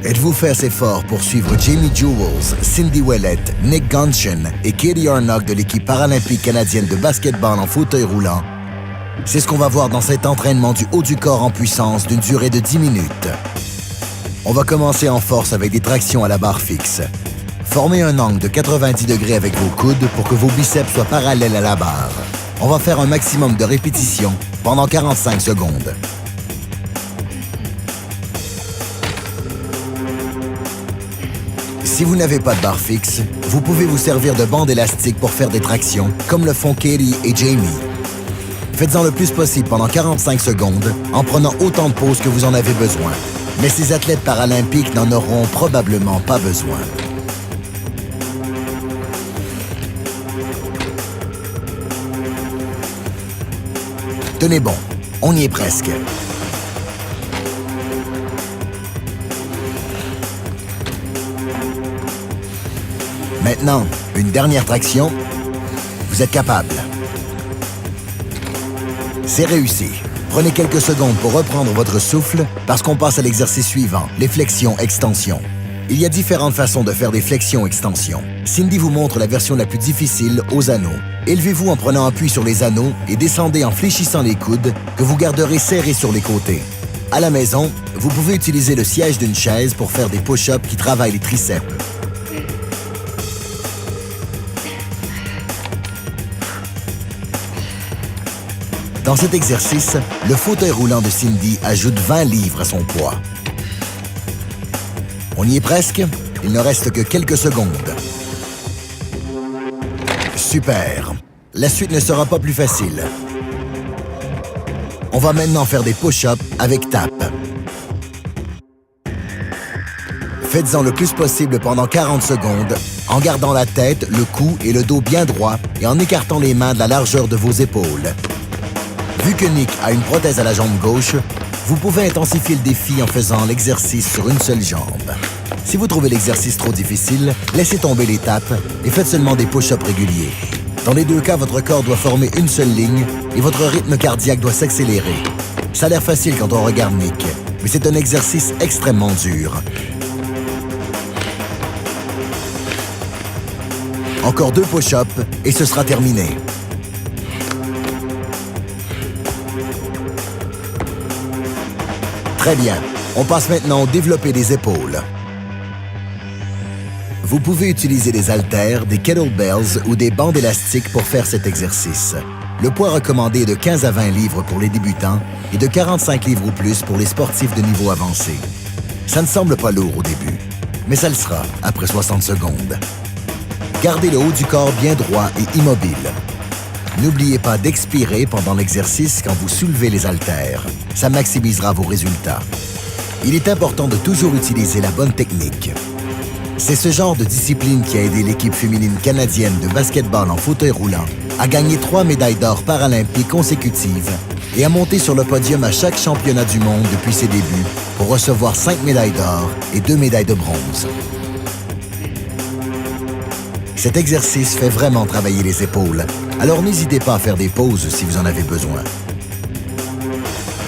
Êtes-vous fait assez fort pour suivre Jamie Jewels, Cindy Ouellette, Nick Gunchen et Katie Arnott de l'équipe paralympique canadienne de basketball en fauteuil roulant? C'est ce qu'on va voir dans cet entraînement du haut du corps en puissance d'une durée de 10 minutes. On va commencer en force avec des tractions à la barre fixe. Formez un angle de 90 degrés avec vos coudes pour que vos biceps soient parallèles à la barre. On va faire un maximum de répétitions pendant 45 secondes. Si vous n'avez pas de barre fixe, vous pouvez vous servir de bandes élastiques pour faire des tractions, comme le font Katie et Jamie. Faites-en le plus possible pendant 45 secondes, en prenant autant de pauses que vous en avez besoin. Mais ces athlètes paralympiques n'en auront probablement pas besoin. Tenez bon, on y est presque. Maintenant, une dernière traction. Vous êtes capable. C'est réussi. Prenez quelques secondes pour reprendre votre souffle parce qu'on passe à l'exercice suivant, les flexions-extensions. Il y a différentes façons de faire des flexions-extensions. Cindy vous montre la version la plus difficile aux anneaux. Élevez-vous en prenant appui sur les anneaux et descendez en fléchissant les coudes que vous garderez serrés sur les côtés. À la maison, vous pouvez utiliser le siège d'une chaise pour faire des push-ups qui travaillent les triceps. Dans cet exercice, le fauteuil roulant de Cindy ajoute 20 livres à son poids. On y est presque. Il ne reste que quelques secondes. Super. La suite ne sera pas plus facile. On va maintenant faire des push-ups avec tape. Faites-en le plus possible pendant 40 secondes, en gardant la tête, le cou et le dos bien droits et en écartant les mains de la largeur de vos épaules. Vu que Nick a une prothèse à la jambe gauche, vous pouvez intensifier le défi en faisant l'exercice sur une seule jambe. Si vous trouvez l'exercice trop difficile, laissez tomber les tapes et faites seulement des push-ups réguliers. Dans les deux cas, votre corps doit former une seule ligne et votre rythme cardiaque doit s'accélérer. Ça a l'air facile quand on regarde Nick, mais c'est un exercice extrêmement dur. Encore 2 push-ups et ce sera terminé. Très bien. On passe maintenant au développé des épaules. Vous pouvez utiliser des haltères, des kettlebells ou des bandes élastiques pour faire cet exercice. Le poids recommandé est de 15 à 20 livres pour les débutants et de 45 livres ou plus pour les sportifs de niveau avancé. Ça ne semble pas lourd au début, mais ça le sera après 60 secondes. Gardez le haut du corps bien droit et immobile. N'oubliez pas d'expirer pendant l'exercice quand vous soulevez les haltères. Ça maximisera vos résultats. Il est important de toujours utiliser la bonne technique. C'est ce genre de discipline qui a aidé l'équipe féminine canadienne de basketball en fauteuil roulant à gagner 3 médailles d'or paralympiques consécutives et à monter sur le podium à chaque championnat du monde depuis ses débuts pour recevoir 5 médailles d'or et 2 médailles de bronze. Cet exercice fait vraiment travailler les épaules, alors n'hésitez pas à faire des pauses si vous en avez besoin.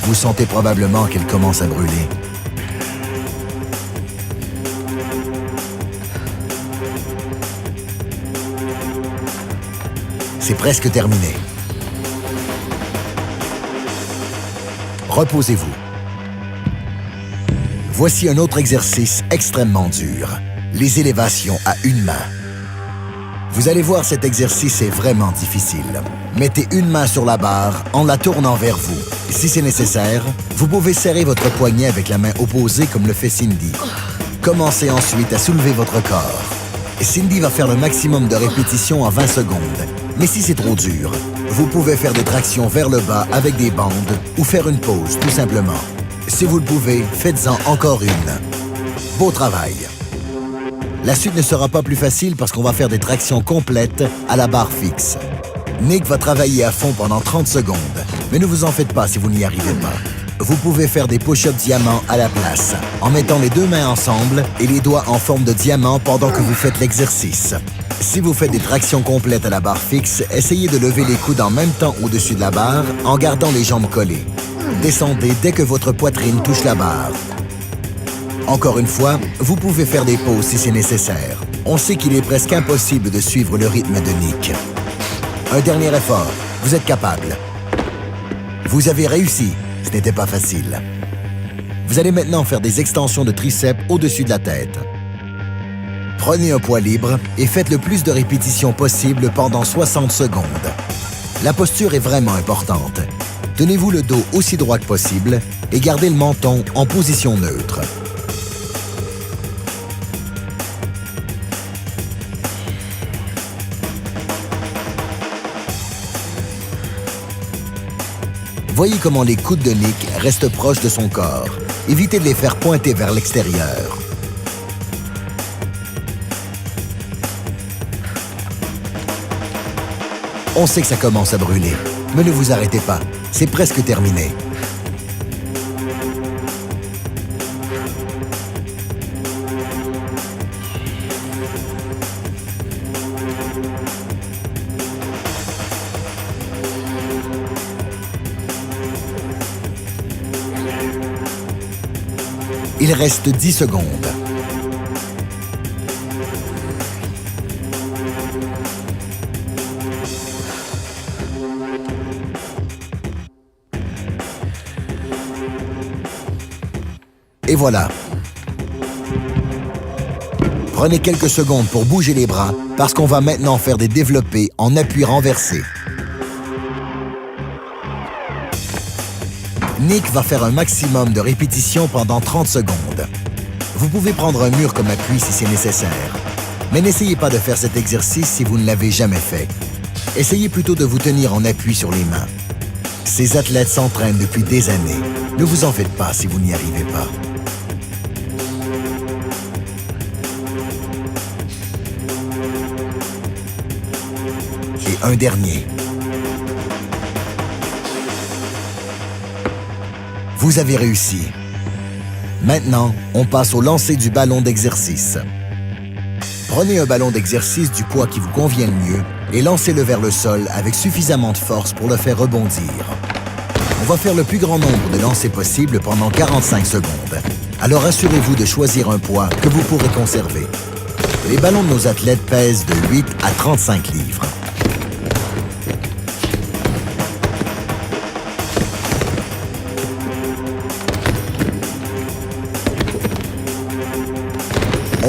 Vous sentez probablement qu'elle commence à brûler. C'est presque terminé. Reposez-vous. Voici un autre exercice extrêmement dur, les élévations à une main. Vous allez voir, cet exercice est vraiment difficile. Mettez une main sur la barre en la tournant vers vous. Si c'est nécessaire, vous pouvez serrer votre poignet avec la main opposée comme le fait Cindy. Commencez ensuite à soulever votre corps. Cindy va faire le maximum de répétitions en 20 secondes. Mais si c'est trop dur, vous pouvez faire des tractions vers le bas avec des bandes ou faire une pause, tout simplement. Si vous le pouvez, faites-en encore une. Beau travail! La suite ne sera pas plus facile parce qu'on va faire des tractions complètes à la barre fixe. Nick va travailler à fond pendant 30 secondes, mais ne vous en faites pas si vous n'y arrivez pas. Vous pouvez faire des push-ups diamants à la place, en mettant les deux mains ensemble et les doigts en forme de diamant pendant que vous faites l'exercice. Si vous faites des tractions complètes à la barre fixe, essayez de lever les coudes en même temps au-dessus de la barre en gardant les jambes collées. Descendez dès que votre poitrine touche la barre. Encore une fois, vous pouvez faire des pauses si c'est nécessaire. On sait qu'il est presque impossible de suivre le rythme de Nick. Un dernier effort, vous êtes capable. Vous avez réussi, ce n'était pas facile. Vous allez maintenant faire des extensions de triceps au-dessus de la tête. Prenez un poids libre et faites le plus de répétitions possible pendant 60 secondes. La posture est vraiment importante. Tenez-vous le dos aussi droit que possible et gardez le menton en position neutre. Voyez comment les coudes de Nick restent proches de son corps. Évitez de les faire pointer vers l'extérieur. On sait que ça commence à brûler, mais ne vous arrêtez pas, c'est presque terminé. Il reste 10 secondes. Et voilà. Prenez quelques secondes pour bouger les bras parce qu'on va maintenant faire des développés en appui renversé. Nick va faire un maximum de répétitions pendant 30 secondes. Vous pouvez prendre un mur comme appui si c'est nécessaire. Mais n'essayez pas de faire cet exercice si vous ne l'avez jamais fait. Essayez plutôt de vous tenir en appui sur les mains. Ces athlètes s'entraînent depuis des années. Ne vous en faites pas si vous n'y arrivez pas. Et un dernier. Vous avez réussi. Maintenant, on passe au lancer du ballon d'exercice. Prenez un ballon d'exercice du poids qui vous convient le mieux et lancez-le vers le sol avec suffisamment de force pour le faire rebondir. On va faire le plus grand nombre de lancers possible pendant 45 secondes. Alors assurez-vous de choisir un poids que vous pourrez conserver. Les ballons de nos athlètes pèsent de 8 à 35 livres.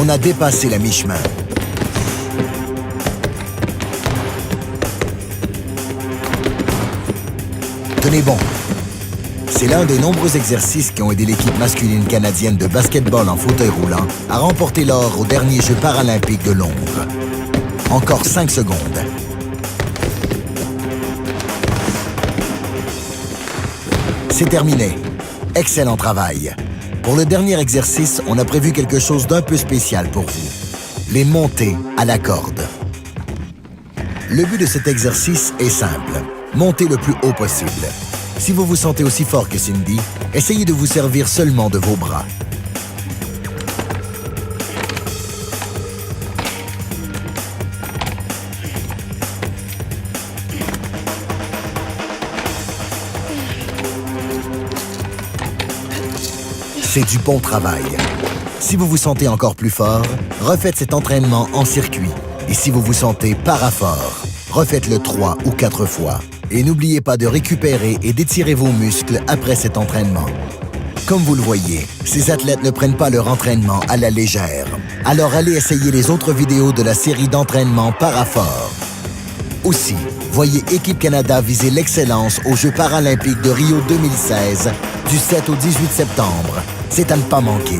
On a dépassé la mi-chemin. Tenez bon. C'est l'un des nombreux exercices qui ont aidé l'équipe masculine canadienne de basketball en fauteuil roulant à remporter l'or aux derniers Jeux paralympiques de Londres. Encore 5 secondes. C'est terminé. Excellent travail. Pour le dernier exercice, on a prévu quelque chose d'un peu spécial pour vous. Les montées à la corde. Le but de cet exercice est simple. Montez le plus haut possible. Si vous vous sentez aussi fort que Cindy, essayez de vous servir seulement de vos bras. C'est du bon travail. Si vous vous sentez encore plus fort, refaites cet entraînement en circuit. Et si vous vous sentez parafort, refaites-le 3 ou 4 fois. Et n'oubliez pas de récupérer et d'étirer vos muscles après cet entraînement. Comme vous le voyez, ces athlètes ne prennent pas leur entraînement à la légère. Alors allez essayer les autres vidéos de la série d'entraînement Parafort. Aussi, voyez Équipe Canada viser l'excellence aux Jeux paralympiques de Rio 2016 du 7 au 18 septembre. C'est à ne pas manquer.